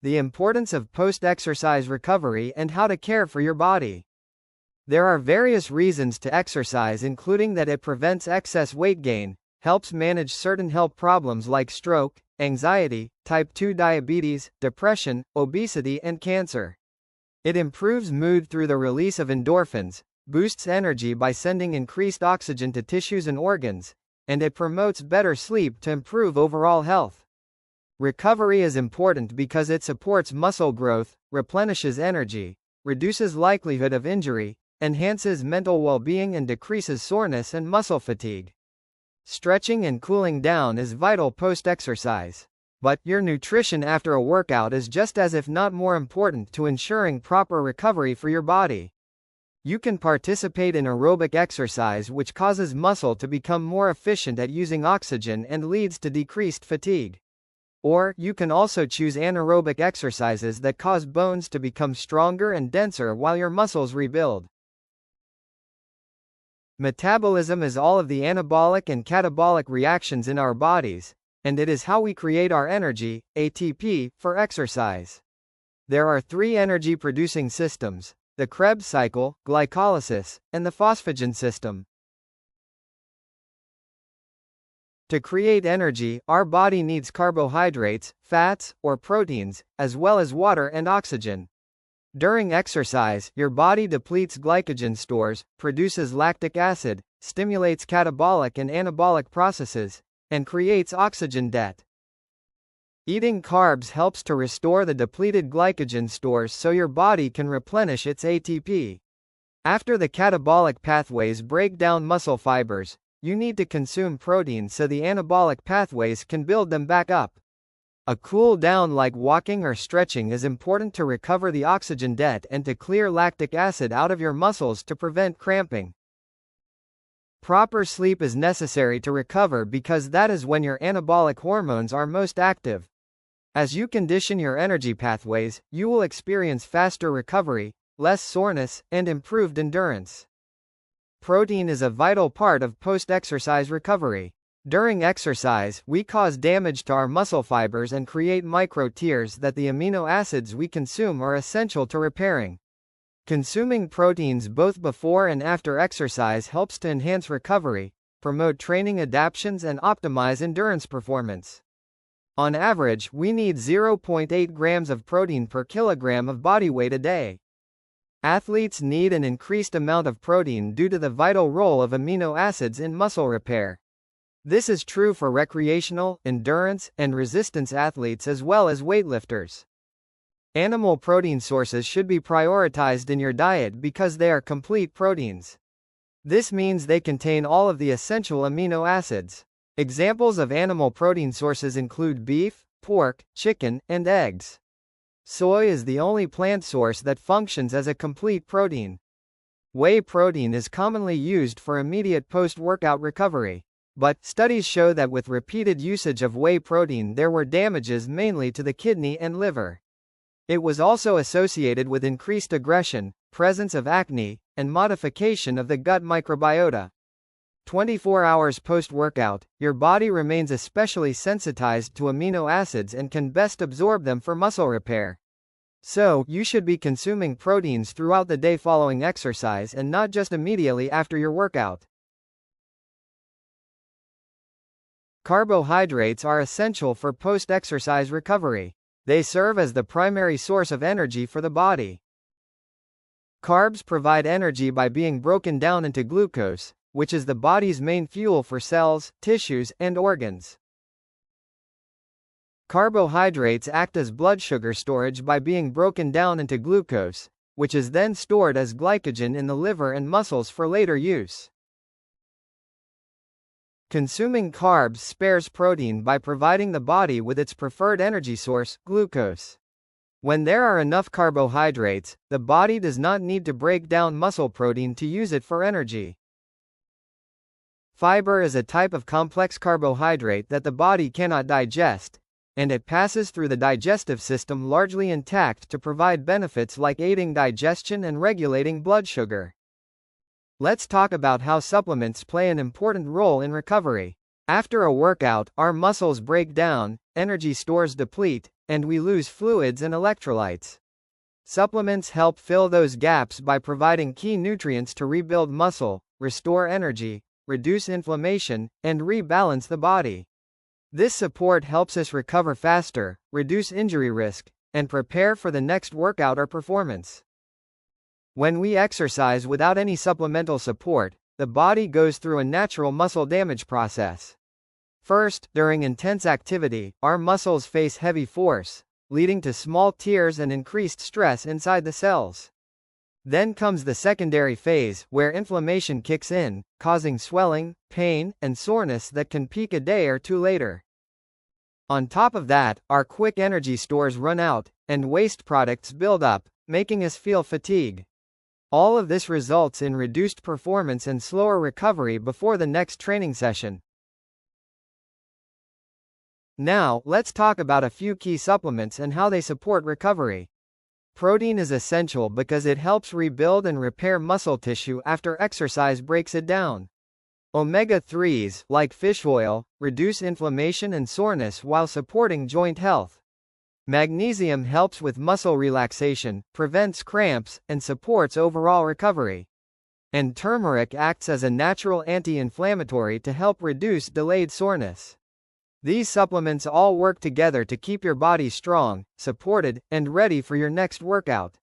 the importance of post-exercise recovery and how to care for your body. There are various reasons to exercise, including that it prevents excess weight gain, helps manage certain health problems like stroke, anxiety, type 2 diabetes, depression, obesity, and cancer. It improves mood through the release of endorphins, boosts energy by sending increased oxygen to tissues and organs, and it promotes better sleep to improve overall health. Recovery is important because it supports muscle growth, replenishes energy, reduces likelihood of injury, enhances mental well-being, and decreases soreness and muscle fatigue. Stretching and cooling down is vital post-exercise. But your nutrition after a workout is just as if not more important to ensuring proper recovery for your body. You can participate in aerobic exercise, which causes muscle to become more efficient at using oxygen and leads to decreased fatigue. Or, you can also choose anaerobic exercises that cause bones to become stronger and denser while your muscles rebuild. Metabolism is all of the anabolic and catabolic reactions in our bodies, and it is how we create our energy, ATP, for exercise. There are three energy-producing systems: the Krebs cycle, glycolysis, and the phosphagen system. To create energy, our body needs carbohydrates, fats, or proteins, as well as water and oxygen. During exercise, your body depletes glycogen stores, produces lactic acid, stimulates catabolic and anabolic processes, and creates oxygen debt. Eating carbs helps to restore the depleted glycogen stores so your body can replenish its ATP. After the catabolic pathways break down muscle fibers, you need to consume protein so the anabolic pathways can build them back up. A cool down like walking or stretching is important to recover the oxygen debt and to clear lactic acid out of your muscles to prevent cramping. Proper sleep is necessary to recover because that is when your anabolic hormones are most active. As you condition your energy pathways, you will experience faster recovery, less soreness, and improved endurance. Protein is a vital part of post-exercise recovery. During exercise, we cause damage to our muscle fibers and create micro tears that the amino acids we consume are essential to repairing. Consuming proteins both before and after exercise helps to enhance recovery, promote training adaptations, and optimize endurance performance. On average, we need 0.8 grams of protein per kilogram of body weight a day. Athletes need an increased amount of protein due to the vital role of amino acids in muscle repair. This is true for recreational, endurance, and resistance athletes as well as weightlifters. Animal protein sources should be prioritized in your diet because they are complete proteins. This means they contain all of the essential amino acids. Examples of animal protein sources include beef, pork, chicken, and eggs. Soy is the only plant source that functions as a complete protein. Whey protein is commonly used for immediate post-workout recovery. But, studies show that with repeated usage of whey protein there were damages mainly to the kidney and liver. It was also associated with increased aggression, presence of acne, and modification of the gut microbiota. 24 hours post-workout, your body remains especially sensitized to amino acids and can best absorb them for muscle repair. So, you should be consuming proteins throughout the day following exercise and not just immediately after your workout. Carbohydrates are essential for post-exercise recovery. They serve as the primary source of energy for the body. Carbs provide energy by being broken down into glucose, which is the body's main fuel for cells, tissues, and organs. Carbohydrates act as blood sugar storage by being broken down into glucose, which is then stored as glycogen in the liver and muscles for later use. Consuming carbs spares protein by providing the body with its preferred energy source, glucose. When there are enough carbohydrates, the body does not need to break down muscle protein to use it for energy. Fiber is a type of complex carbohydrate that the body cannot digest, and it passes through the digestive system largely intact to provide benefits like aiding digestion and regulating blood sugar. Let's talk about how supplements play an important role in recovery. After a workout, our muscles break down, energy stores deplete, and we lose fluids and electrolytes. Supplements help fill those gaps by providing key nutrients to rebuild muscle, restore energy, reduce inflammation, and rebalance the body. This support helps us recover faster, reduce injury risk, and prepare for the next workout or performance. When we exercise without any supplemental support, the body goes through a natural muscle damage process. First, during intense activity, our muscles face heavy force, leading to small tears and increased stress inside the cells. Then comes the secondary phase, where inflammation kicks in, causing swelling, pain, and soreness that can peak a day or two later. On top of that, our quick energy stores run out, and waste products build up, making us feel fatigue. All of this results in reduced performance and slower recovery before the next training session. Now, let's talk about a few key supplements and how they support recovery. Protein is essential because it helps rebuild and repair muscle tissue after exercise breaks it down. Omega-3s, like fish oil, reduce inflammation and soreness while supporting joint health. Magnesium helps with muscle relaxation, prevents cramps, and supports overall recovery. And turmeric acts as a natural anti-inflammatory to help reduce delayed soreness. These supplements all work together to keep your body strong, supported, and ready for your next workout.